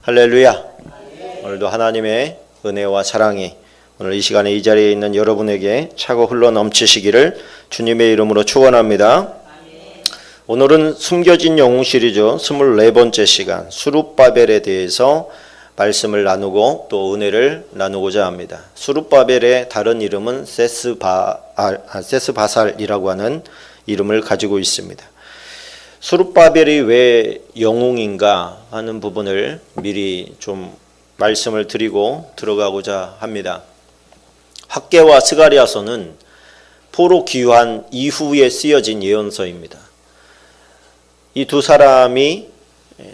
할렐루야. 오늘도 하나님의 은혜와 사랑이 오늘 이 시간에 이 자리에 있는 여러분에게 차고 흘러 넘치시기를 주님의 이름으로 축원합니다. 오늘은 숨겨진 영웅 시리즈 24번째 시간 수룹바벨에 대해서 말씀을 나누고 또 은혜를 나누고자 합니다. 수룹바벨의 다른 이름은 세스바살이라고 하는 이름을 가지고 있습니다. 수룹바벨이 왜 영웅인가 하는 부분을 미리 좀 말씀을 드리고 들어가고자 합니다. 학개와 스가랴서는 포로 귀환 이후에 쓰여진 예언서입니다. 이 두 사람이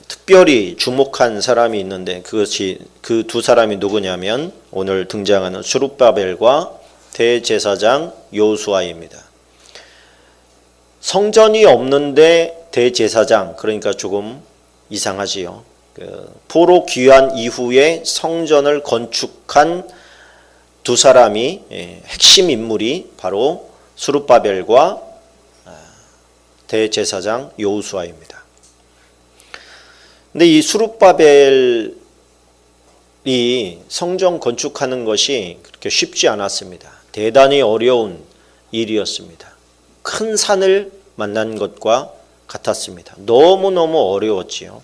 특별히 주목한 사람이 있는데 그것이 그 두 사람이 누구냐면 오늘 등장하는 수룹바벨과 대제사장 여호수아입니다. 성전이 없는데 대제사장, 그러니까 조금 이상하지요. 포로 귀환 이후에 성전을 건축한 두 사람이 핵심 인물이 바로 수룹바벨과 대제사장 여호수아입니다. 근데 이 수룹바벨이 성전 건축하는 것이 그렇게 쉽지 않았습니다. 대단히 어려운 일이었습니다. 큰 산을 만난 것과 같았습니다. 너무너무 어려웠지요.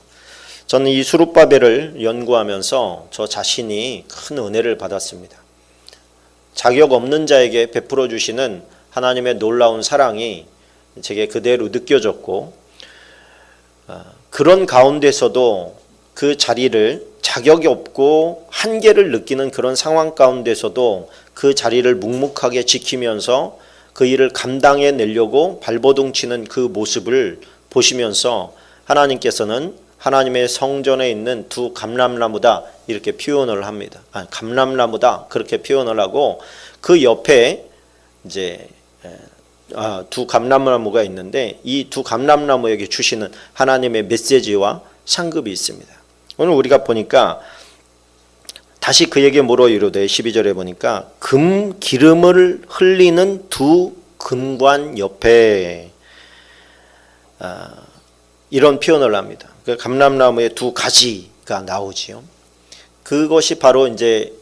저는 이 수룹바벨을 연구하면서 저 자신이 큰 은혜를 받았습니다. 자격 없는 자에게 베풀어 주시는 하나님의 놀라운 사랑이 제게 그대로 느껴졌고, 그런 가운데서도 그 자리를 자격이 없고 한계를 느끼는 그런 상황 가운데서도 그 자리를 묵묵하게 지키면서 그 일을 감당해 내려고 발버둥 치는 그 모습을 보시면서 하나님께서는 하나님의 성전에 있는 두 감람나무다 이렇게 표현을 합니다. 감람나무다 그렇게 표현을 하고 그 옆에 이제 두 감람나무가 있는데 이 두 감람나무에게 주시는 하나님의 메시지와 상급이 있습니다. 오늘 우리가 보니까 다시 그에게 물어 이르되 12절에 보니까 금 기름을 흘리는 두 금관 옆에 이런 표현을 합니다. 그 감람나무의 두 가지가 나오지요. 그것이 바로 이제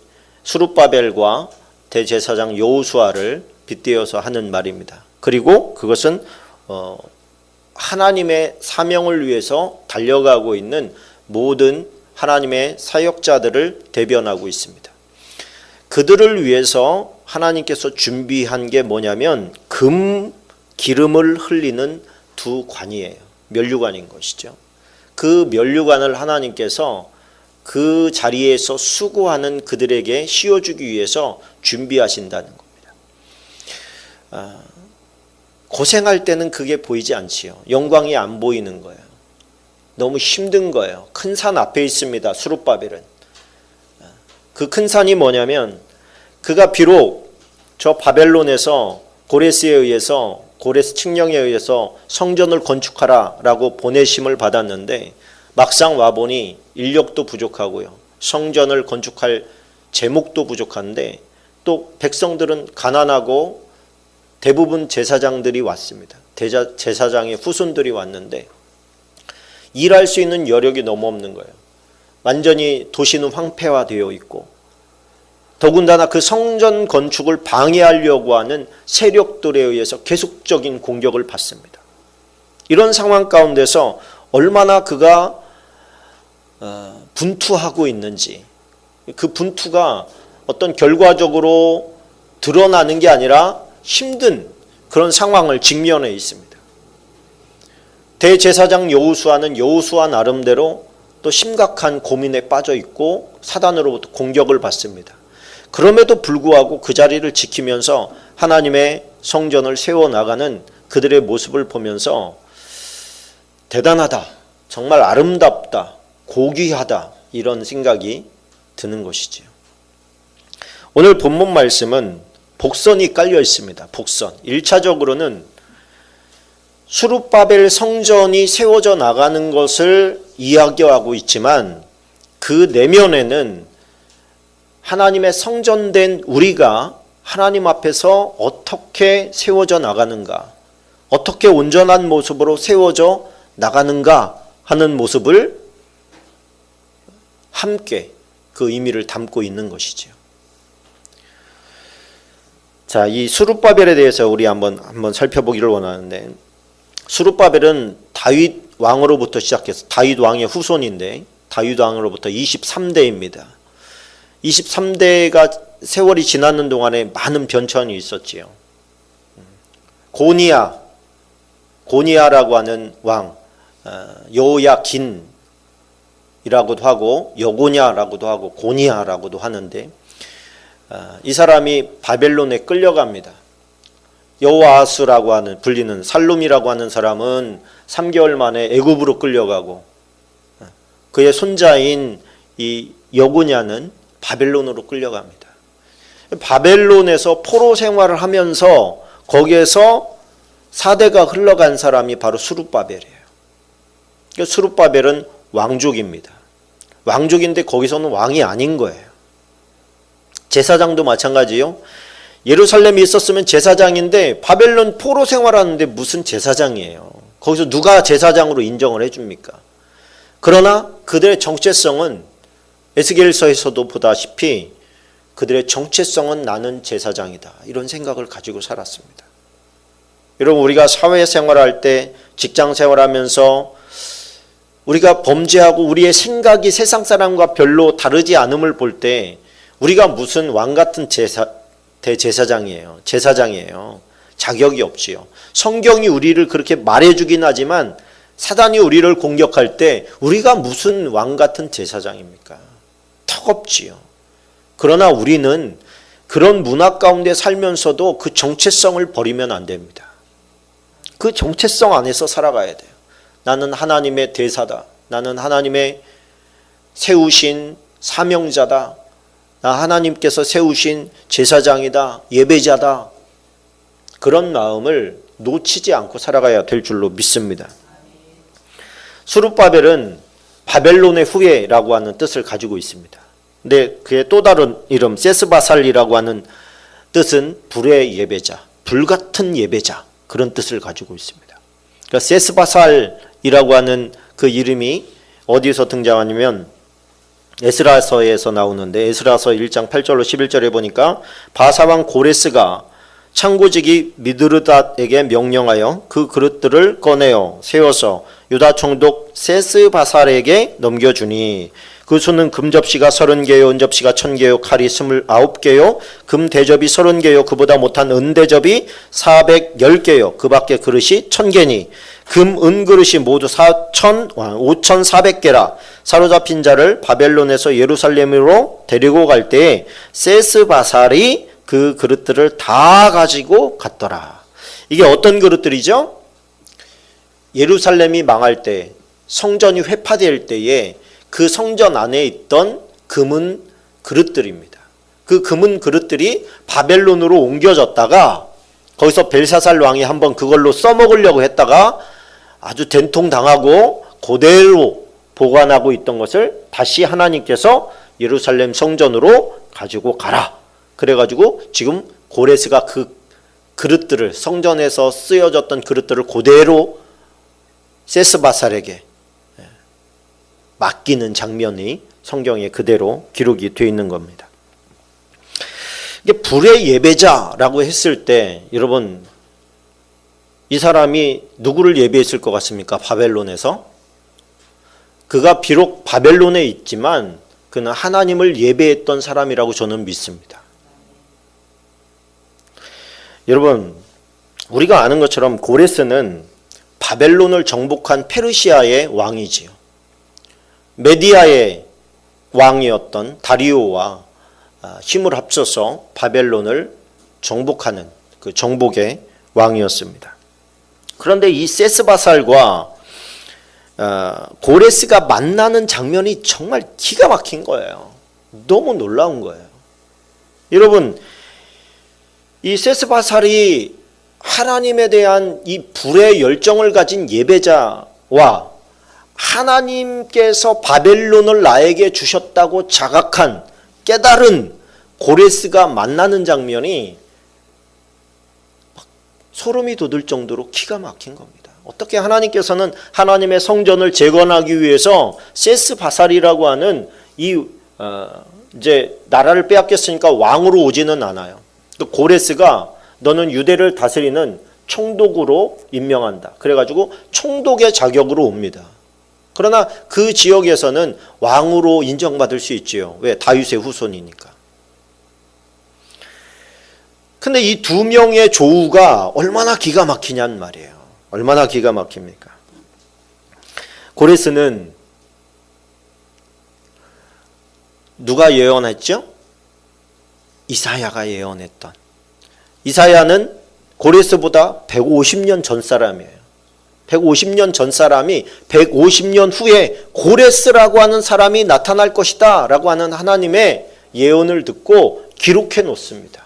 수룹바벨과 대제사장 여호수아를 빗대어서 하는 말입니다. 그리고 그것은 하나님의 사명을 위해서 달려가고 있는 모든 하나님의 사역자들을 대변하고 있습니다. 그들을 위해서 하나님께서 준비한 게 뭐냐면 금 기름을 흘리는 두 관이에요. 면류관인 것이죠. 그 면류관을 하나님께서 그 자리에서 수고하는 그들에게 씌워주기 위해서 준비하신다는 겁니다. 고생할 때는 그게 보이지 않지요. 영광이 안 보이는 거예요. 너무 힘든 거예요. 큰 산 앞에 있습니다. 수룹바벨은. 그 큰 산이 뭐냐면 그가 비록 저 바벨론에서 고레스에 의해서 고레스 칙령에 의해서 성전을 건축하라 라고 보내심을 받았는데 막상 와보니 인력도 부족하고요. 성전을 건축할 제목도 부족한데 또 백성들은 가난하고 대부분 제사장들이 왔습니다. 제사장의 후손들이 왔는데 일할 수 있는 여력이 너무 없는 거예요. 완전히 도시는 황폐화되어 있고 더군다나 그 성전 건축을 방해하려고 하는 세력들에 의해서 계속적인 공격을 받습니다. 이런 상황 가운데서 얼마나 그가 분투하고 있는지, 그 분투가 어떤 결과적으로 드러나는 게 아니라 힘든 그런 상황을 직면해 있습니다. 대제사장 여호수아는 여호수아 나름대로 또 심각한 고민에 빠져 있고 사단으로부터 공격을 받습니다. 그럼에도 불구하고 그 자리를 지키면서 하나님의 성전을 세워나가는 그들의 모습을 보면서 대단하다, 정말 아름답다, 고귀하다 이런 생각이 드는 것이지요. 오늘 본문 말씀은 복선이 깔려 있습니다. 복선. 1차적으로는 수룹바벨 성전이 세워져 나가는 것을 이야기하고 있지만 그 내면에는 하나님의 성전된 우리가 하나님 앞에서 어떻게 세워져 나가는가, 어떻게 온전한 모습으로 세워져 나가는가 하는 모습을 함께 그 의미를 담고 있는 것이죠. 자, 이 수룹바벨에 대해서 우리 한번 살펴보기를 원하는데, 수룹바벨은 다윗 왕으로부터 시작해서 다윗 왕의 후손인데 다윗 왕으로부터 23대입니다. 23대가 세월이 지나는 동안에 많은 변천이 있었지요. 고니야라고 하는 왕, 여호야긴이라고도 하고 여고냐라고도 하고 고니야라고도 하는데, 이 사람이 바벨론에 끌려갑니다. 여호아스라고 하는 불리는 살룸이라고 하는 사람은 3개월 만에 애굽으로 끌려가고, 그의 손자인 이 여고냐는 바벨론으로 끌려갑니다. 바벨론에서 포로 생활을 하면서 거기에서 4대가 흘러간 사람이 바로 수룹바벨이에요. 수룹바벨은 왕족입니다. 왕족인데 거기서는 왕이 아닌 거예요. 제사장도 마찬가지요. 예루살렘에 있었으면 제사장인데 바벨론 포로 생활하는데 무슨 제사장이에요. 거기서 누가 제사장으로 인정을 해줍니까? 그러나 그들의 정체성은 에스겔서에서도 보다시피 그들의 정체성은 나는 제사장이다, 이런 생각을 가지고 살았습니다. 여러분, 우리가 사회생활할 때, 직장생활하면서 우리가 범죄하고 우리의 생각이 세상 사람과 별로 다르지 않음을 볼 때 우리가 무슨 왕같은 대제사장이에요. 제사장이에요. 자격이 없지요. 성경이 우리를 그렇게 말해주긴 하지만 사단이 우리를 공격할 때 우리가 무슨 왕같은 제사장입니까? 턱없지요. 그러나 우리는 그런 문화 가운데 살면서도 그 정체성을 버리면 안 됩니다. 그 정체성 안에서 살아가야 돼요. 나는 하나님의 대사다. 나는 하나님의 세우신 사명자다. 나 하나님께서 세우신 제사장이다. 예배자다. 그런 마음을 놓치지 않고 살아가야 될 줄로 믿습니다. 수룹바벨은 바벨론의 후예라고 하는 뜻을 가지고 있습니다. 근데 그의 또 다른 이름 세스바살이라고 하는 뜻은 불의 예배자, 불같은 예배자, 그런 뜻을 가지고 있습니다. 그러니까 세스바살이라고 하는 그 이름이 어디서 등장하냐면 에스라서에서 나오는데, 에스라서 1장 8절로 11절에 보니까 바사왕 고레스가 창고지기 미드르닷에게 명령하여 그 그릇들을 꺼내어 세워서 유다 총독 세스바살에게 넘겨주니, 그 수는 금접시가 30개요 은접시가 1000개요 칼이 29개요 금 대접이 30개요 그보다 못한 은 대접이 410개요 그 밖에 그릇이 1000개니 금 은 그릇이 모두 5400개라. 사로잡힌 자를 바벨론에서 예루살렘으로 데리고 갈 때에 세스바살이 그 그릇들을 다 가지고 갔더라. 이게 어떤 그릇들이죠? 예루살렘이 망할 때, 성전이 회파될 때에 그 성전 안에 있던 금은 그릇들입니다. 그 금은 그릇들이 바벨론으로 옮겨졌다가 거기서 벨사살 왕이 한번 그걸로 써먹으려고 했다가 아주 된통당하고 그대로 보관하고 있던 것을 다시 하나님께서 예루살렘 성전으로 가지고 가라. 그래가지고 지금 고레스가 그 그릇들을, 성전에서 쓰여졌던 그릇들을 그대로 세스바살에게 맡기는 장면이 성경에 그대로 기록이 되어 있는 겁니다. 이게 불의 예배자라고 했을 때 여러분, 이 사람이 누구를 예배했을 것 같습니까? 바벨론에서? 그가 비록 바벨론에 있지만 그는 하나님을 예배했던 사람이라고 저는 믿습니다. 여러분, 우리가 아는 것처럼 고레스는 바벨론을 정복한 페르시아의 왕이지요. 메디아의 왕이었던 다리오와 힘을 합쳐서 바벨론을 정복하는 그 정복의 왕이었습니다. 그런데 이 세스바살과 고레스가 만나는 장면이 정말 기가 막힌 거예요. 너무 놀라운 거예요. 여러분, 이 세스바살이 하나님에 대한 이 불의 열정을 가진 예배자와 하나님께서 바벨론을 나에게 주셨다고 자각한 깨달은 고레스가 만나는 장면이 소름이 돋을 정도로 기가 막힌 겁니다. 어떻게 하나님께서는 하나님의 성전을 재건하기 위해서 세스바살이라고 하는 이제 나라를 빼앗겼으니까 왕으로 오지는 않아요. 고레스가 너는 유대를 다스리는 총독으로 임명한다. 그래가지고 총독의 자격으로 옵니다. 그러나 그 지역에서는 왕으로 인정받을 수 있지요. 왜? 다윗의 후손이니까. 근데 이 두 명의 조우가 얼마나 기가 막히냔 말이에요. 얼마나 기가 막힙니까? 고레스는 누가 예언했죠? 이사야가 예언했던. 이사야는 고레스보다 150년 전 사람이에요. 150년 전 사람이 150년 후에 고레스라고 하는 사람이 나타날 것이다 라고 하는 하나님의 예언을 듣고 기록해 놓습니다.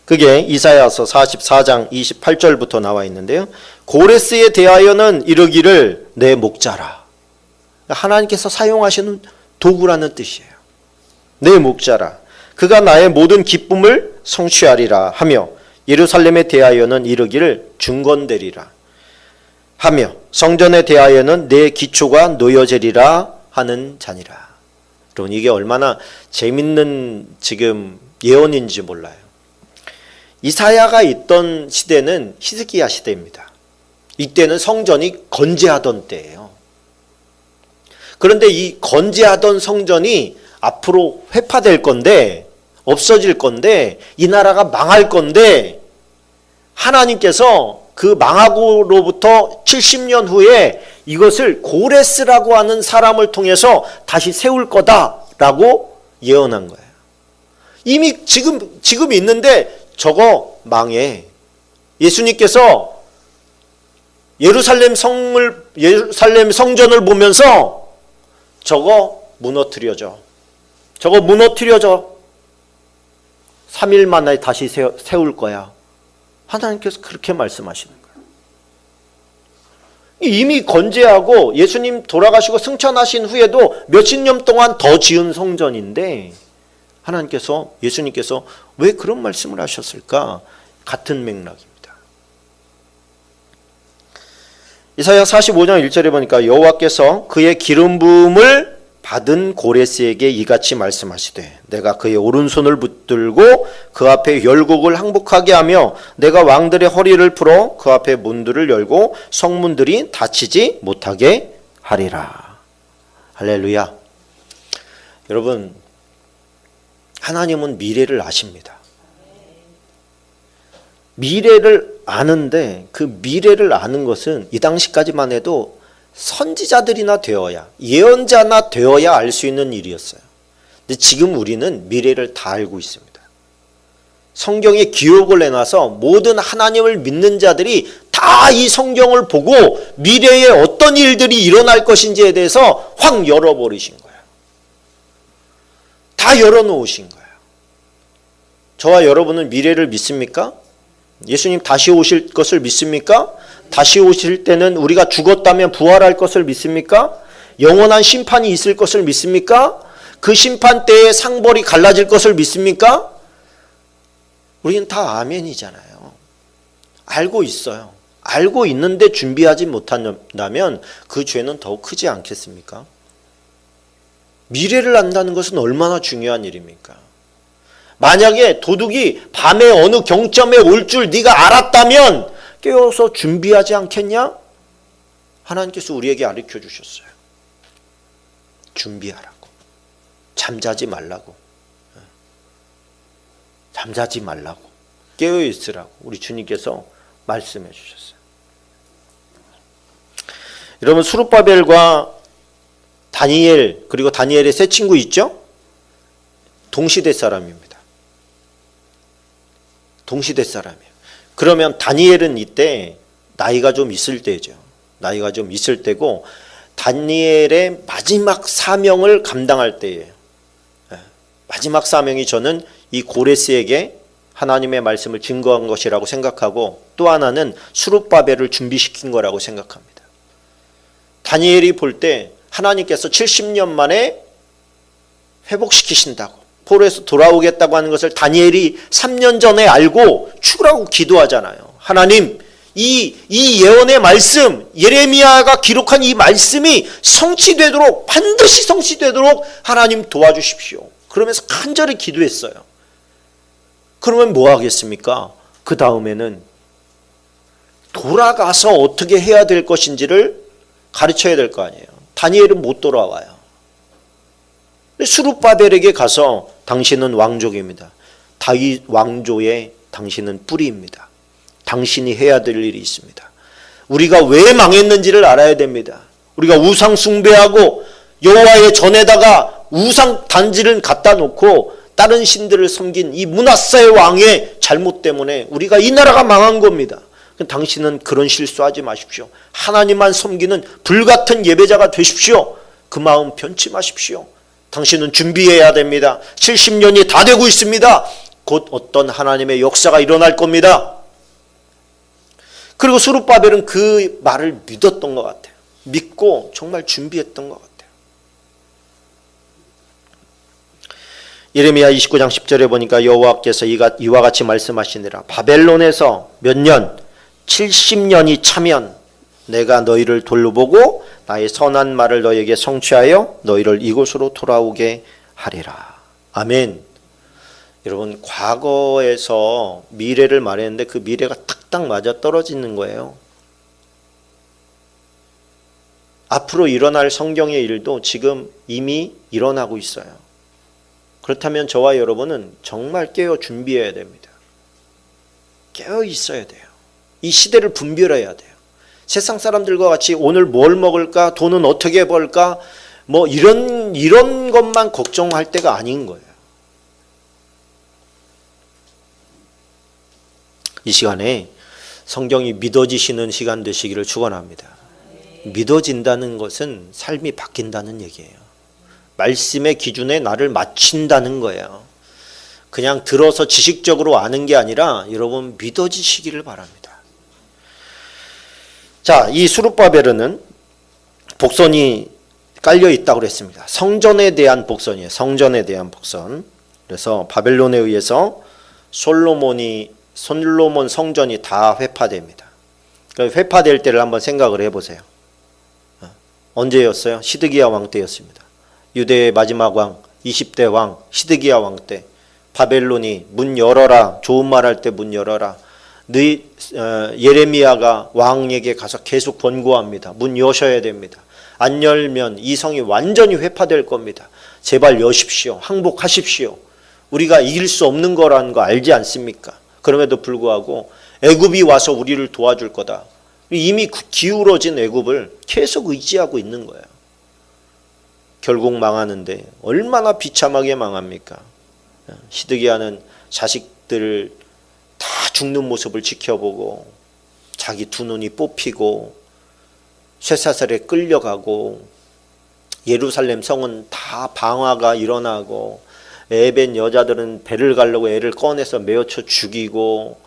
그게 이사야서 44장 28절부터 나와 있는데요. 고레스에 대하여는 이르기를 내 목자라. 하나님께서 사용하시는 도구라는 뜻이에요. 내 목자라. 그가 나의 모든 기쁨을 성취하리라 하며 예루살렘에 대하여는 이르기를 중건되리라 하며 성전에 대하여는 내 기초가 놓여지리라 하는 자니라. 여러분 이게 얼마나 재밌는 지금 예언인지 몰라요. 이사야가 있던 시대는 히스기야 시대입니다. 이때는 성전이 건재하던 때예요. 그런데 이 건재하던 성전이 앞으로 회파될 건데 없어질 건데 이 나라가 망할 건데 하나님께서 그 망하고로부터 70년 후에 이것을 고레스라고 하는 사람을 통해서 다시 세울 거다라고 예언한 거예요. 이미 지금 있는데 저거 망해. 예수님께서 예루살렘 성전을 보면서 저거 무너뜨려져. 저거 무너뜨려져. 3일 만에 다시 세울 거야. 하나님께서 그렇게 말씀하시는 거예요. 이미 건재하고 예수님 돌아가시고 승천하신 후에도 몇십 년 동안 더 지은 성전인데 하나님께서 예수님께서 왜 그런 말씀을 하셨을까? 같은 맥락입니다. 이사야 45장 1절에 보니까 여호와께서 그의 기름 부음을 받은 고레스에게 이같이 말씀하시되 내가 그의 오른손을 붙들고 그 앞에 열국을 항복하게 하며 내가 왕들의 허리를 풀어 그 앞에 문들을 열고 성문들이 닫히지 못하게 하리라. 할렐루야. 여러분 하나님은 미래를 아십니다. 미래를 아는데 그 미래를 아는 것은 이 당시까지만 해도 선지자들이나 되어야 예언자나 되어야 알 수 있는 일이었어요. 근데 지금 우리는 미래를 다 알고 있습니다. 성경에 기록을 해놔서 모든 하나님을 믿는 자들이 다 이 성경을 보고 미래에 어떤 일들이 일어날 것인지에 대해서 확 열어버리신 거예요. 다 열어놓으신 거예요. 저와 여러분은 미래를 믿습니까? 예수님 다시 오실 것을 믿습니까? 다시 오실 때는 우리가 죽었다면 부활할 것을 믿습니까? 영원한 심판이 있을 것을 믿습니까? 그 심판 때에 상벌이 갈라질 것을 믿습니까? 우리는 다 아멘이잖아요. 알고 있어요. 알고 있는데 준비하지 못한다면 그 죄는 더욱 크지 않겠습니까? 미래를 안다는 것은 얼마나 중요한 일입니까? 만약에 도둑이 밤에 어느 경점에 올 줄 네가 알았다면 깨워서 준비하지 않겠냐? 하나님께서 우리에게 가르쳐 주셨어요. 준비하라고. 잠자지 말라고. 잠자지 말라고. 깨어 있으라고 우리 주님께서 말씀해 주셨어요. 여러분 스룹바벨과 다니엘 그리고 다니엘의 세 친구 있죠? 동시대 사람입니다. 동시대 사람이에요. 그러면 다니엘은 이때 나이가 좀 있을 때죠. 나이가 좀 있을 때고 다니엘의 마지막 사명을 감당할 때예요. 마지막 사명이 저는 이 고레스에게 하나님의 말씀을 증거한 것이라고 생각하고 또 하나는 스룹바벨을 준비시킨 거라고 생각합니다. 다니엘이 볼 때 하나님께서 70년 만에 회복시키신다고 포로에서 돌아오겠다고 하는 것을 다니엘이 3년 전에 알고 죽으라고 기도하잖아요. 하나님 이 예언의 말씀, 예레미야가 기록한 이 말씀이 성취되도록, 반드시 성취되도록 하나님 도와주십시오. 그러면서 간절히 기도했어요. 그러면 뭐 하겠습니까? 그 다음에는 돌아가서 어떻게 해야 될 것인지를 가르쳐야 될 거 아니에요. 다니엘은 못 돌아와요. 스룹바벨에게 가서 당신은 왕족입니다. 다윗 왕조의 당신은 뿌리입니다. 당신이 해야 될 일이 있습니다. 우리가 왜 망했는지를 알아야 됩니다. 우리가 우상 숭배하고 여호와의 전에다가 우상 단지를 갖다 놓고 다른 신들을 섬긴 이 므낫사의 왕의 잘못 때문에 우리가 이 나라가 망한 겁니다. 당신은 그런 실수하지 마십시오. 하나님만 섬기는 불같은 예배자가 되십시오. 그 마음 변치 마십시오. 당신은 준비해야 됩니다. 70년이 다 되고 있습니다. 곧 어떤 하나님의 역사가 일어날 겁니다. 그리고 스룹바벨은 그 말을 믿었던 것 같아요. 믿고 정말 준비했던 것 같아요. 예레미야 29장 10절에 보니까 여호와께서 이와 같이 말씀하시니라. 바벨론에서 몇 년? 70년이 차면 내가 너희를 돌보고 나의 선한 말을 너희에게 성취하여 너희를 이곳으로 돌아오게 하리라. 아멘. 여러분, 과거에서 미래를 말했는데 그 미래가 탁탁 맞아 떨어지는 거예요. 앞으로 일어날 성경의 일도 지금 이미 일어나고 있어요. 그렇다면 저와 여러분은 정말 깨어 준비해야 됩니다. 깨어 있어야 돼요. 이 시대를 분별해야 돼요. 세상 사람들과 같이 오늘 뭘 먹을까, 돈은 어떻게 벌까, 뭐 이런 것만 걱정할 때가 아닌 거예요. 이 시간에 성경이 믿어지시는 시간 되시기를 축원합니다. 믿어진다는 것은 삶이 바뀐다는 얘기예요. 말씀의 기준에 나를 맞춘다는 거예요. 그냥 들어서 지식적으로 아는 게 아니라 여러분 믿어지시기를 바랍니다. 자, 이 스룹바벨은 복선이 깔려 있다고 그랬습니다. 성전에 대한 복선이에요. 성전에 대한 복선. 그래서 바벨론에 의해서 솔로몬 성전이 다 회파됩니다. 회파될 때를 한번 생각을 해보세요. 언제였어요? 시드기야 왕 때였습니다. 유대의 마지막 왕, 20대 왕, 시드기야 왕 때 바벨론이 문 열어라, 좋은 말 할 때 문 열어라. 예레미야가 왕에게 가서 계속 권고합니다. 문 여셔야 됩니다. 안 열면 이 성이 완전히 회파될 겁니다. 제발 여십시오. 항복하십시오. 우리가 이길 수 없는 거라는 거 알지 않습니까? 그럼에도 불구하고 애굽이 와서 우리를 도와줄 거다. 이미 기울어진 애굽을 계속 의지하고 있는 거예요. 결국 망하는데 얼마나 비참하게 망합니까? 시드기야는 자식들 다 죽는 모습을 지켜보고 자기 두 눈이 뽑히고 쇠사슬에 끌려가고 예루살렘 성은 다 방화가 일어나고 애벤 여자들은 배를 가려고 애를 꺼내서 메어쳐 죽이고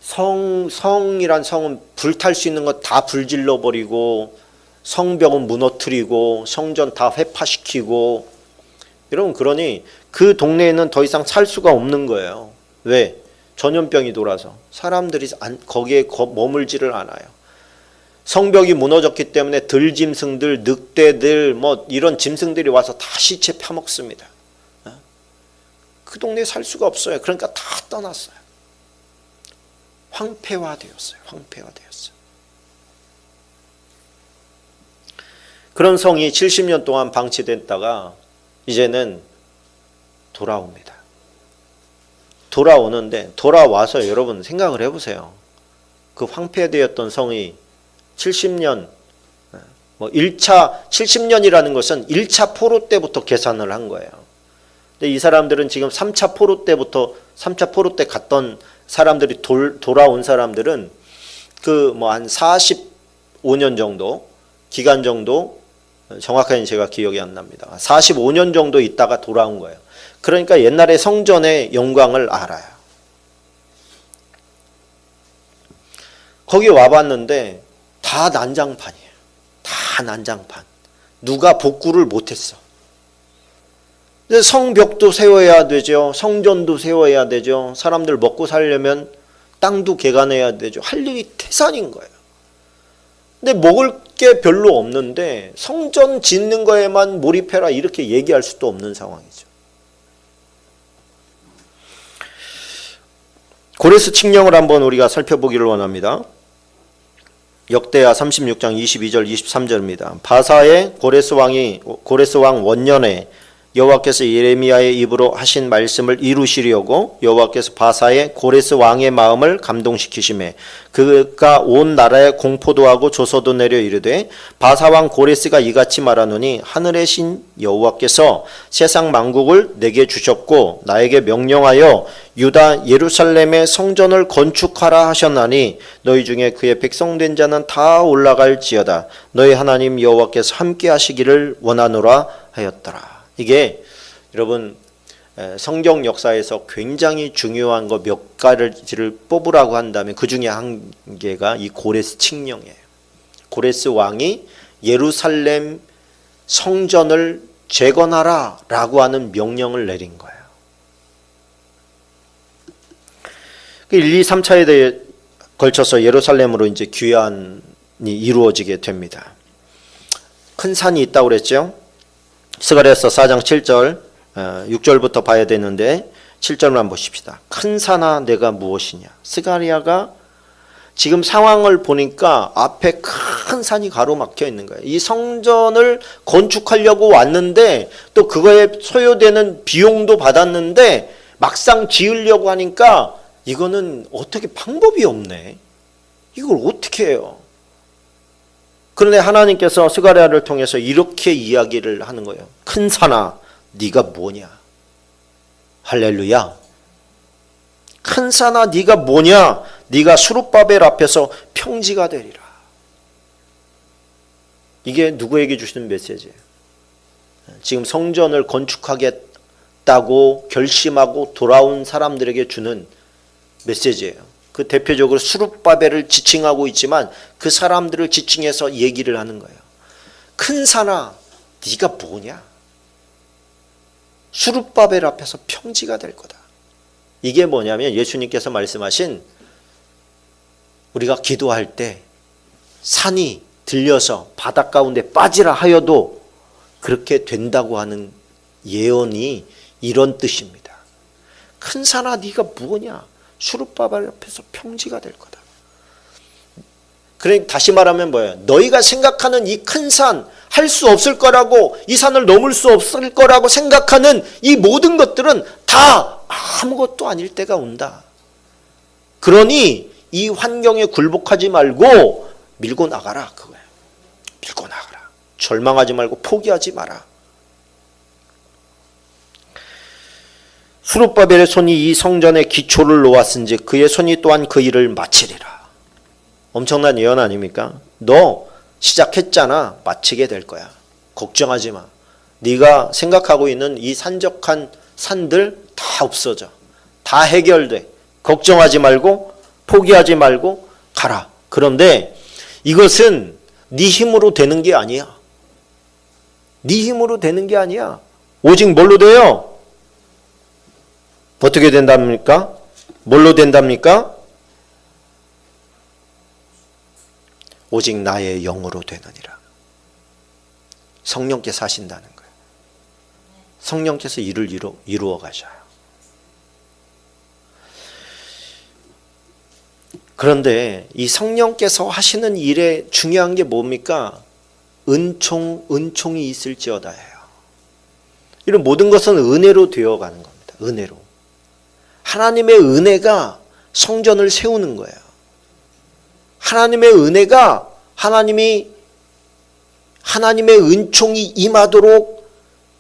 성이란 성은 불탈 수 있는 것 다 불질러 버리고 성벽은 무너뜨리고 성전 다 회파시키고 여러분 그러니 그 동네에는 더 이상 살 수가 없는 거예요. 왜? 전염병이 돌아서 사람들이 거기에 머물지를 않아요. 성벽이 무너졌기 때문에 들짐승들, 늑대들 뭐 이런 짐승들이 와서 다 시체 파먹습니다. 그 동네에 살 수가 없어요. 그러니까 다 떠났어요. 황폐화되었어요. 그런 성이 70년 동안 방치됐다가 이제는 돌아옵니다. 돌아오는데 돌아와서 여러분 생각을 해보세요. 그 황폐되었던 성이 70년 70년이라는 것은 1차 포로 때부터 계산을 한 거예요. 근데 이 사람들은 지금 3차 포로 때 갔던 사람들이 돌아온 사람들은 그 한 45년 정도 기간 정도 정확하게 제가 기억이 안 납니다. 45년 정도 있다가 돌아온 거예요. 그러니까 옛날에 성전의 영광을 알아요. 거기 와봤는데 다 난장판이에요. 다 난장판. 누가 복구를 못했어. 성벽도 세워야 되죠. 성전도 세워야 되죠. 사람들 먹고 살려면 땅도 개간해야 되죠. 할 일이 태산인 거예요. 근데 먹을 게 별로 없는데 성전 짓는 거에만 몰입해라 이렇게 얘기할 수도 없는 상황이죠. 고레스 칙령을 한번 우리가 살펴보기를 원합니다. 역대하 36장 22절 23절입니다. 바사의 고레스 왕 원년에 여호와께서 예레미야의 입으로 하신 말씀을 이루시려고 여호와께서 바사의 고레스 왕의 마음을 감동시키시매 그가 온 나라에 공포도 하고 조서도 내려 이르되 바사 왕 고레스가 이같이 말하노니 하늘의 신 여호와께서 세상 만국을 내게 주셨고 나에게 명령하여 유다 예루살렘의 성전을 건축하라 하셨나니 너희 중에 그의 백성된 자는 다 올라갈지어다. 너희 하나님 여호와께서 함께 하시기를 원하노라 하였더라. 이게 여러분 성경 역사에서 굉장히 중요한 거 몇 가지를 뽑으라고 한다면 그 중에 한 개가 이 고레스 칙령이에요. 고레스 왕이 예루살렘 성전을 재건하라 라고 하는 명령을 내린 거예요. 1, 2, 3차에 대해 걸쳐서 예루살렘으로 이제 귀환이 이루어지게 됩니다. 큰 산이 있다고 그랬죠. 스가랴서 4장 7절 6절부터 봐야 되는데 7절만 보십시다. 큰 산아 내가 무엇이냐. 스가랴가 지금 상황을 보니까 앞에 큰 산이 가로막혀 있는 거예요. 이 성전을 건축하려고 왔는데 또 그거에 소요되는 비용도 받았는데 막상 지으려고 하니까 이거는 어떻게 방법이 없네. 이걸 어떻게 해요? 그런데 하나님께서 스가랴를 통해서 이렇게 이야기를 하는 거예요. 큰 산아 네가 뭐냐. 할렐루야. 큰 산아 네가 뭐냐. 네가 수룹바벨 앞에서 평지가 되리라. 이게 누구에게 주시는 메시지예요? 지금 성전을 건축하겠다고 결심하고 돌아온 사람들에게 주는 메시지예요. 그 대표적으로 수룹바벨을 지칭하고 있지만 그 사람들을 지칭해서 얘기를 하는 거예요. 큰 산아 네가 뭐냐. 수룹바벨 앞에서 평지가 될 거다. 이게 뭐냐면 예수님께서 말씀하신 우리가 기도할 때 산이 들려서 바닷 가운데 빠지라 하여도 그렇게 된다고 하는 예언이 이런 뜻입니다. 큰 산아 네가 뭐냐. 수룹바벨 앞에서 평지가 될 거다. 그래 다시 말하면 뭐예요? 너희가 생각하는 이 큰 산, 할 수 없을 거라고, 이 산을 넘을 수 없을 거라고 생각하는 이 모든 것들은 다 아무것도 아닐 때가 온다. 그러니 이 환경에 굴복하지 말고 밀고 나가라 그거예요. 밀고 나가라. 절망하지 말고 포기하지 마라. 수룹바벨의 손이 이 성전의 기초를 놓았은지 그의 손이 또한 그 일을 마치리라. 엄청난 예언 아닙니까? 너 시작했잖아. 마치게 될 거야. 걱정하지 마. 네가 생각하고 있는 이 산적한 산들 다 없어져. 다 해결돼. 걱정하지 말고 포기하지 말고 가라. 그런데 이것은 네 힘으로 되는 게 아니야. 네 힘으로 되는 게 아니야. 오직 뭘로 돼요? 어떻게 된답니까? 뭘로 된답니까? 오직 나의 영으로 되느니라. 성령께서 하신다는 거예요. 성령께서 일을 이루어 가셔요. 그런데 이 성령께서 하시는 일에 중요한 게 뭡니까? 은총이 있을지어다예요. 이런 모든 것은 은혜로 되어가는 겁니다. 은혜로. 하나님의 은혜가 성전을 세우는 거예요. 하나님의 은혜가 하나님의 은총이 임하도록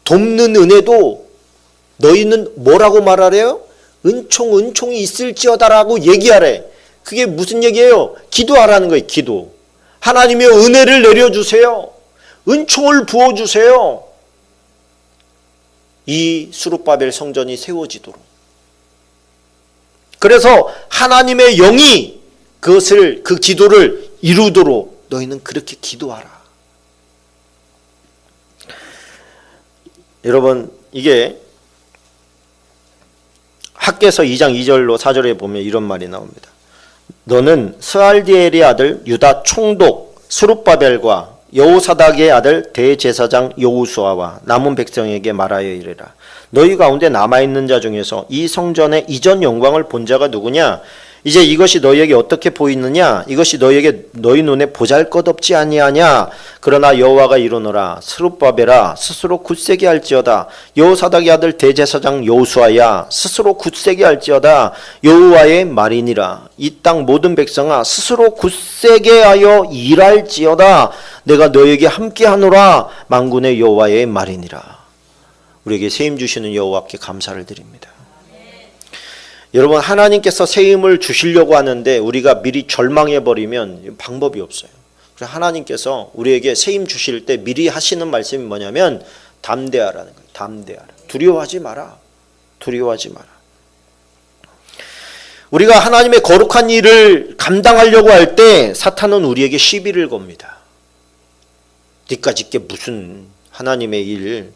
돕는 은혜도 너희는 뭐라고 말하래요? 은총이 있을지어다라고 얘기하래. 그게 무슨 얘기예요? 기도하라는 거예요. 기도. 하나님의 은혜를 내려주세요. 은총을 부어주세요. 이 수룹바벨 성전이 세워지도록. 그래서 하나님의 영이 그 기도를 이루도록 너희는 그렇게 기도하라. 여러분, 이게 학개서 2장 2절로 4절에 보면 이런 말이 나옵니다. 너는 스알디엘의 아들 유다 총독 스룹바벨과 여호사닥의 아들 대제사장 여호수아와 남은 백성에게 말하여 이르라. 너희 가운데 남아있는 자 중에서 이 성전의 이전 영광을 본 자가 누구냐? 이제 이것이 너희에게 어떻게 보이느냐? 이것이 너희 눈에 보잘것없지 아니하냐? 그러나 여호와가 이르노라. 스룹바벨아 스스로 굳세게 할지어다. 여호사닥의 아들 대제사장 여호수아야 스스로 굳세게 할지어다. 여호와의 말이니라. 이 땅 모든 백성아 스스로 굳세게 하여 일할지어다. 내가 너희에게 함께하노라. 만군의 여호와의 말이니라. 우리에게 세임 주시는 여호와께 감사를 드립니다. 여러분, 하나님께서 세임을 주시려고 하는데 우리가 미리 절망해버리면 방법이 없어요. 그래서 하나님께서 우리에게 세임 주실 때 미리 하시는 말씀이 뭐냐면 담대하라는 거예요. 담대하라. 두려워하지 마라. 두려워하지 마라. 우리가 하나님의 거룩한 일을 감당하려고 할 때 사탄은 우리에게 시비를 겁니다. 니까짓 게 무슨 하나님의 일.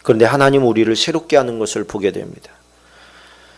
그런데 하나님은 우리를 새롭게 하는 것을 보게 됩니다.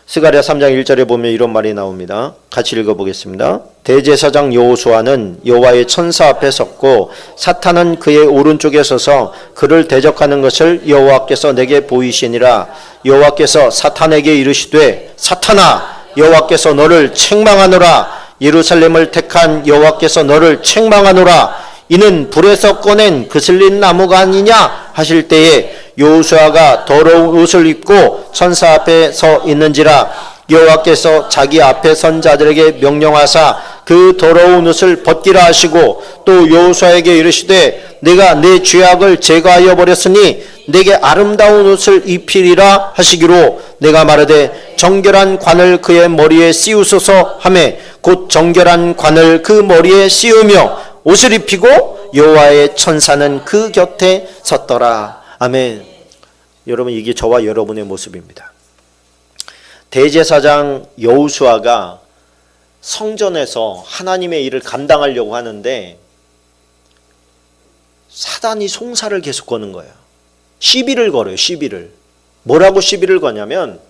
스가랴 3장 1절에 보면 이런 말이 나옵니다. 같이 읽어보겠습니다. 대제사장 여호수아는 여호와의 천사 앞에 섰고 사탄은 그의 오른쪽에 서서 그를 대적하는 것을 여호와께서 내게 보이시니라. 여호와께서 사탄에게 이르시되 사탄아 여호와께서 너를 책망하노라. 예루살렘을 택한 여호와께서 너를 책망하노라. 이는 불에서 꺼낸 그슬린 나무가 아니냐 하실 때에 여호수아가 더러운 옷을 입고 천사 앞에 서 있는지라. 여호와께서 자기 앞에 선 자들에게 명령하사 그 더러운 옷을 벗기라 하시고 또 여호수아에게 이르시되 내가 내 죄악을 제거하여 버렸으니 내게 아름다운 옷을 입히리라 하시기로 내가 말하되 정결한 관을 그의 머리에 씌우소서 하매 곧 정결한 관을 그 머리에 씌우며 옷을 입히고 여호와의 천사는 그 곁에 섰더라. 아멘. 여러분, 이게 저와 여러분의 모습입니다. 대제사장 여호수아가 성전에서 하나님의 일을 감당하려고 하는데 사단이 송사를 계속 거는 거예요. 시비를 걸어요. 시비를. 뭐라고 시비를 거냐면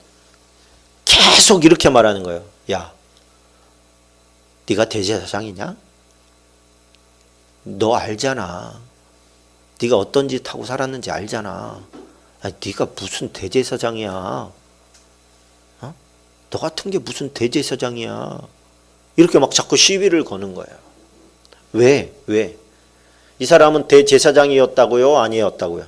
계속 이렇게 말하는 거예요. 야, 네가 대제사장이냐? 너 알잖아. 네가 어떤 짓 하고 살았는지 알잖아. 아니, 네가 무슨 대제사장이야? 어? 너 같은 게 무슨 대제사장이야? 이렇게 막 자꾸 시비를 거는 거예요. 왜? 이 사람은 대제사장이었다고요? 아니었다고요?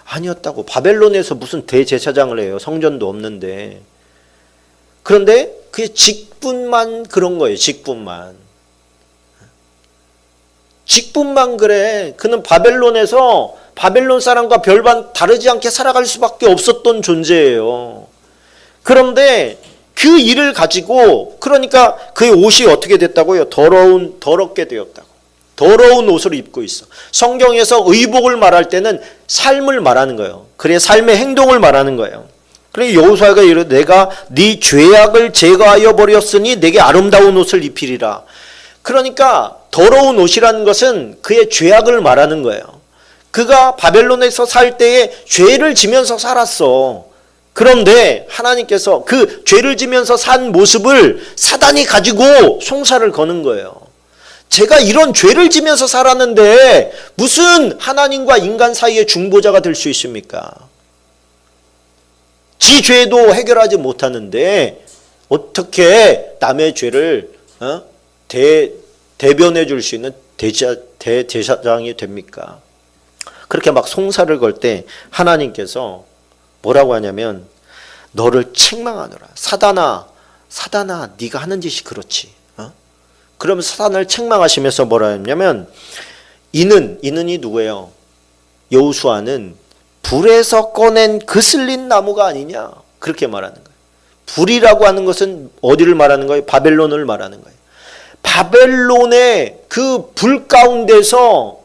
아니었다고. 바벨론에서 무슨 대제사장을 해요? 성전도 없는데. 그런데 그게 직분만 그런 거예요. 직분만 그래. 그는 바벨론에서 바벨론 사람과 별반 다르지 않게 살아갈 수밖에 없었던 존재예요. 그런데 그 일을 가지고, 그러니까 그의 옷이 어떻게 됐다고요? 더럽게 되었다고. 더러운 옷을 입고 있어. 성경에서 의복을 말할 때는 삶을 말하는 거예요. 그의 삶의 행동을 말하는 거예요. 그래 여호수아가 이르되 내가 네 죄악을 제거하여 버렸으니 내게 아름다운 옷을 입히리라. 그러니까 더러운 옷이라는 것은 그의 죄악을 말하는 거예요. 그가 바벨론에서 살 때에 죄를 지면서 살았어. 그런데 하나님께서 그 죄를 지면서 산 모습을 사단이 가지고 송사를 거는 거예요. 제가 이런 죄를 지면서 살았는데 무슨 하나님과 인간 사이의 중보자가 될 수 있습니까? 지 죄도 해결하지 못하는데 어떻게 남의 죄를 대변해 줄 수 있는 대제사장이 됩니까? 그렇게 막 송사를 걸 때 하나님께서 뭐라고 하냐면 너를 책망하노라. 사단아 네가 하는 짓이 그렇지. 그러면 사단을 책망하시면서 뭐라 했냐면 이는이 누구예요? 여호수아는 불에서 꺼낸 그슬린 나무가 아니냐. 그렇게 말하는 거예요. 불이라고 하는 것은 어디를 말하는 거예요? 바벨론을 말하는 거예요. 바벨론의 그 불 가운데서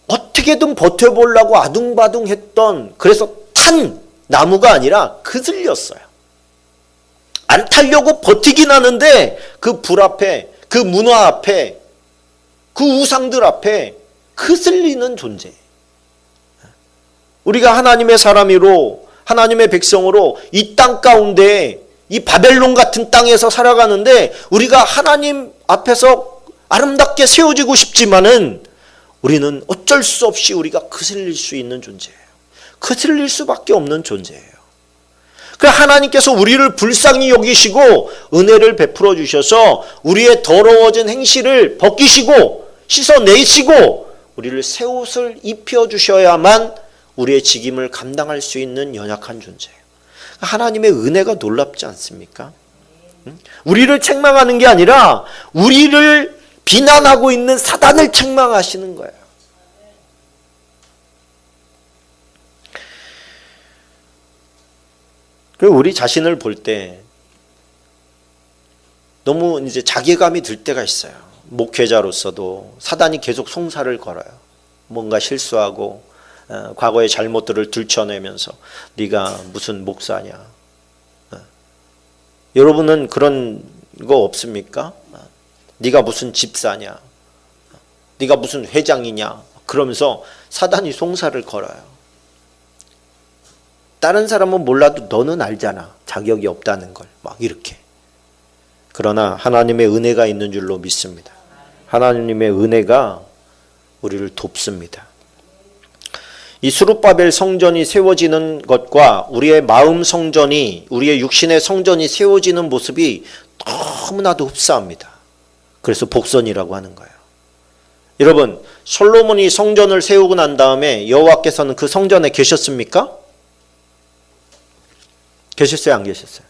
어떻게든 버텨보려고 아둥바둥했던, 그래서 탄 나무가 아니라 그슬렸어요. 안 타려고 버티긴 하는데 그 불 앞에, 그 문화 앞에, 그 우상들 앞에 그슬리는 존재. 우리가 하나님의 사람으로, 하나님의 백성으로 이 땅 가운데 이 바벨론 같은 땅에서 살아가는데 우리가 하나님 앞에서 아름답게 세워지고 싶지만은 우리는 어쩔 수 없이 우리가 거슬릴 수 있는 존재예요. 거슬릴 수밖에 없는 존재예요. 그 하나님께서 우리를 불쌍히 여기시고 은혜를 베풀어 주셔서 우리의 더러워진 행실을 벗기시고 씻어내시고 우리를 새 옷을 입혀 주셔야만 우리의 직임을 감당할 수 있는 연약한 존재예요. 하나님의 은혜가 놀랍지 않습니까? 우리를 책망하는 게 아니라 우리를 비난하고 있는 사단을 책망하시는 거예요. 그리고 우리 자신을 볼 때 너무 이제 자괴감이 들 때가 있어요. 목회자로서도 사단이 계속 송사를 걸어요. 뭔가 실수하고 과거의 잘못들을 들춰내면서 네가 무슨 목사냐. 여러분은 그런 거 없습니까? 네가 무슨 집사냐. 네가 무슨 회장이냐. 그러면서 사단이 송사를 걸어요. 다른 사람은 몰라도 너는 알잖아. 자격이 없다는 걸. 막 이렇게. 그러나 하나님의 은혜가 있는 줄로 믿습니다. 하나님의 은혜가 우리를 돕습니다. 이 스룹바벨 성전이 세워지는 것과 우리의 마음 성전이, 우리의 육신의 성전이 세워지는 모습이 너무나도 흡사합니다. 그래서 복선이라고 하는 거예요. 여러분, 솔로몬이 성전을 세우고 난 다음에 여호와께서는 그 성전에 계셨습니까? 계셨어요? 안 계셨어요?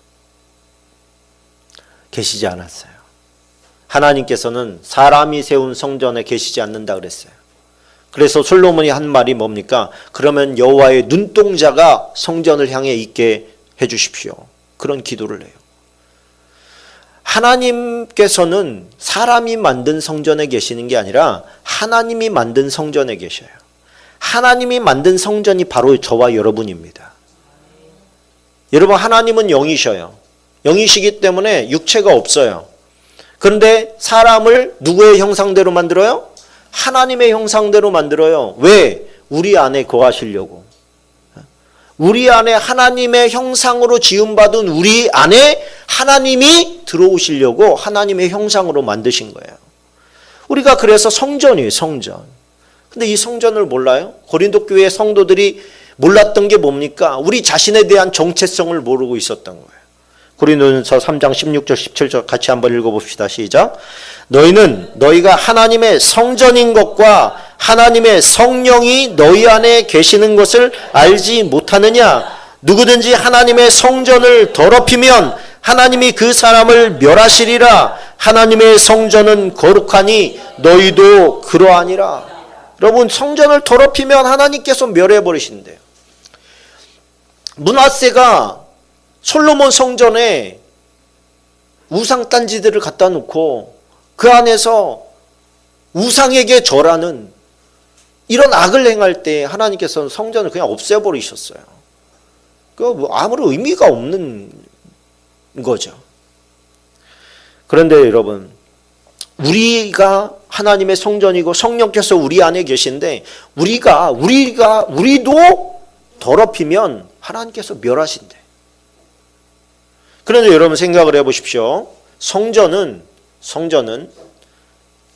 계시지 않았어요. 하나님께서는 사람이 세운 성전에 계시지 않는다 그랬어요. 그래서 솔로몬이 한 말이 뭡니까? 그러면 여호와의 눈동자가 성전을 향해 있게 해주십시오. 그런 기도를 해요. 하나님께서는 사람이 만든 성전에 계시는 게 아니라 하나님이 만든 성전에 계셔요. 하나님이 만든 성전이 바로 저와 여러분입니다. 여러분, 하나님은 영이셔요. 영이시기 때문에 육체가 없어요. 그런데 사람을 누구의 형상대로 만들어요? 하나님의 형상대로 만들어요. 왜? 우리 안에 거하시려고. 우리 안에 하나님의 형상으로 지음받은 우리 안에 하나님이 들어오시려고 하나님의 형상으로 만드신 거예요. 우리가 그래서 성전이에요. 성전. 근데 이 성전을 몰라요? 고린도 교회 성도들이 몰랐던 게 뭡니까? 우리 자신에 대한 정체성을 모르고 있었던 거예요. 고린도전서 3장 16절 17절 같이 한번 읽어봅시다. 시작. 너희는 너희가 하나님의 성전인 것과 하나님의 성령이 너희 안에 계시는 것을 알지 못하느냐? 누구든지 하나님의 성전을 더럽히면 하나님이 그 사람을 멸하시리라. 하나님의 성전은 거룩하니 너희도 그러하니라. 여러분, 성전을 더럽히면 하나님께서 멸해버리신대요. 므낫세가 솔로몬 성전에 우상 딴지들을 갖다 놓고 그 안에서 우상에게 절하는 이런 악을 행할 때 하나님께서는 성전을 그냥 없애버리셨어요. 그 아무런 의미가 없는 거죠. 그런데 여러분, 우리가 하나님의 성전이고 성령께서 우리 안에 계신데 우리도 더럽히면 하나님께서 멸하신대. 그런데 여러분 생각을 해보십시오. 성전은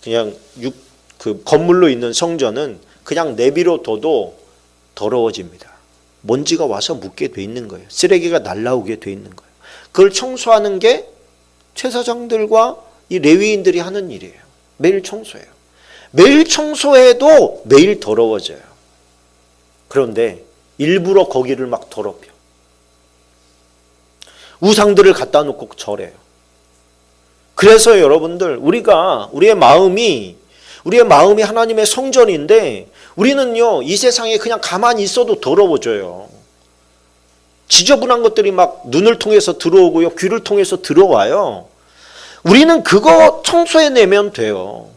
그냥 그 건물로 있는 성전은 그냥 내비로 둬도 더러워집니다. 먼지가 와서 묻게 돼 있는 거예요. 쓰레기가 날라오게 돼 있는 거예요. 그걸 청소하는 게 제사장들과 이 레위인들이 하는 일이에요. 매일 청소해요. 매일 청소해도 매일 더러워져요. 그런데 일부러 거기를 막 더럽혀. 우상들을 갖다 놓고 절해요. 그래서 여러분들, 우리의 마음이 하나님의 성전인데 우리는요, 이 세상에 그냥 가만히 있어도 더러워져요. 지저분한 것들이 막 눈을 통해서 들어오고요, 귀를 통해서 들어와요. 우리는 그거 청소해내면 돼요.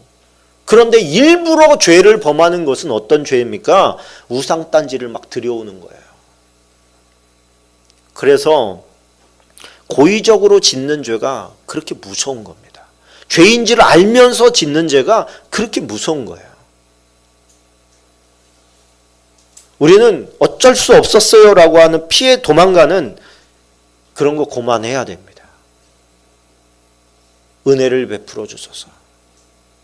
그런데 일부러 죄를 범하는 것은 어떤 죄입니까? 우상단지를 막 들여오는 거예요. 그래서 고의적으로 짓는 죄가 그렇게 무서운 겁니다. 죄인지를 알면서 짓는 죄가 그렇게 무서운 거예요. 우리는 어쩔 수 없었어요 라고 하는 피해 도망가는 그런 거 그만해야 됩니다. 은혜를 베풀어 주소서.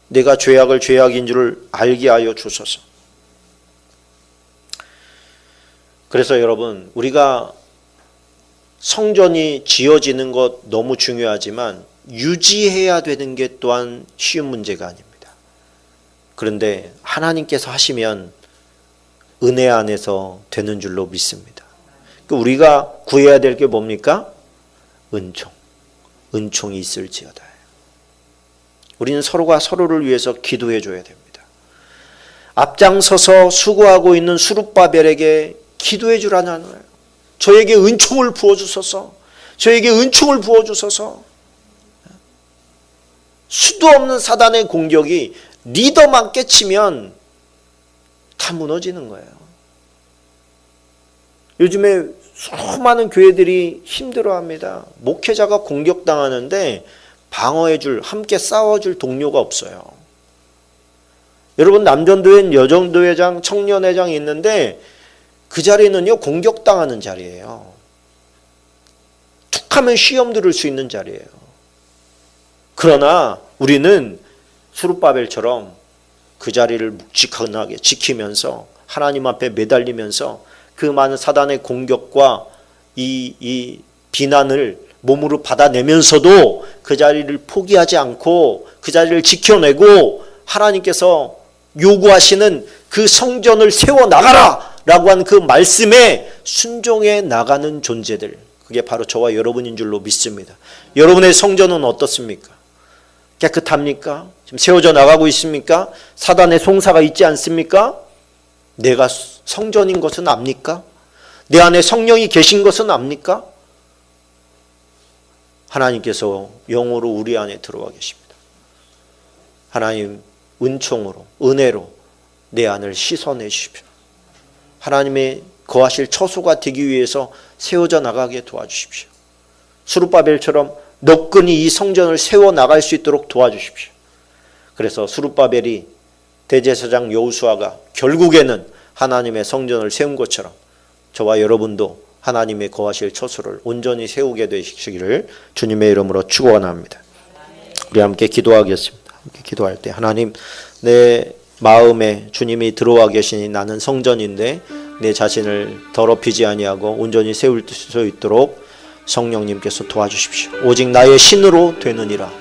내가 죄악을 죄악인 줄을 알게 하여 주소서. 그래서 여러분, 우리가 성전이 지어지는 것 너무 중요하지만 유지해야 되는 게 또한 쉬운 문제가 아닙니다. 그런데 하나님께서 하시면 은혜 안에서 되는 줄로 믿습니다. 우리가 구해야 될 게 뭡니까? 은총이 있을지어다. 우리는 서로가 서로를 위해서 기도해 줘야 됩니다. 앞장서서 수고하고 있는 수룹바벨에게 기도해 주라는 거예요. 저에게 은총을 부어주소서. 저에게 은총을 부어주소서. 수도 없는 사단의 공격이 리더만 깨치면 다 무너지는 거예요. 요즘에 수많은 교회들이 힘들어합니다. 목회자가 공격당하는데 방어해줄, 함께 싸워줄 동료가 없어요. 여러분, 남전도회, 여정도회장, 청년회장이 있는데 그 자리는요, 공격당하는 자리예요. 툭하면 시험 들을 수 있는 자리예요. 그러나 우리는 수룹바벨처럼 그 자리를 묵직하게 지키면서 하나님 앞에 매달리면서 그 많은 사단의 공격과 이 비난을 몸으로 받아내면서도 그 자리를 포기하지 않고 그 자리를 지켜내고 하나님께서 요구하시는 그 성전을 세워나가라 라고 하는 그 말씀에 순종해 나가는 존재들, 그게 바로 저와 여러분인 줄로 믿습니다. 여러분의 성전은 어떻습니까? 깨끗합니까? 지금 세워져 나가고 있습니까? 사단의 송사가 있지 않습니까? 내가 성전인 것은 압니까? 내 안에 성령이 계신 것은 압니까? 하나님께서 영으로 우리 안에 들어와 계십니다. 하나님, 은총으로, 은혜로 내 안을 씻어내 주십시오. 하나님의 거하실 처소가 되기 위해서 세워져 나가게 도와주십시오. 수룹바벨처럼 너끈히 이 성전을 세워나갈 수 있도록 도와주십시오. 그래서 수룹바벨이 대제사장 여호수아가 결국에는 하나님의 성전을 세운 것처럼 저와 여러분도 하나님의 거하실 처소를 온전히 세우게 되시기를 주님의 이름으로 축원합니다. 우리 함께 기도하겠습니다. 함께 기도할 때, 하나님, 내 마음에 주님이 들어와 계시니 나는 성전인데 내 자신을 더럽히지 아니하고 온전히 세울 수 있도록 성령님께서 도와주십시오. 오직 나의 신으로 되느니라.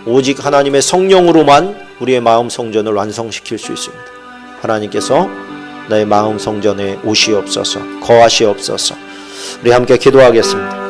오직 하나님의 성령으로만 우리의 마음 성전을 완성시킬 수 있습니다. 하나님께서 나의 마음 성전에 오시옵소서, 거하시옵소서. 우리 함께 기도하겠습니다.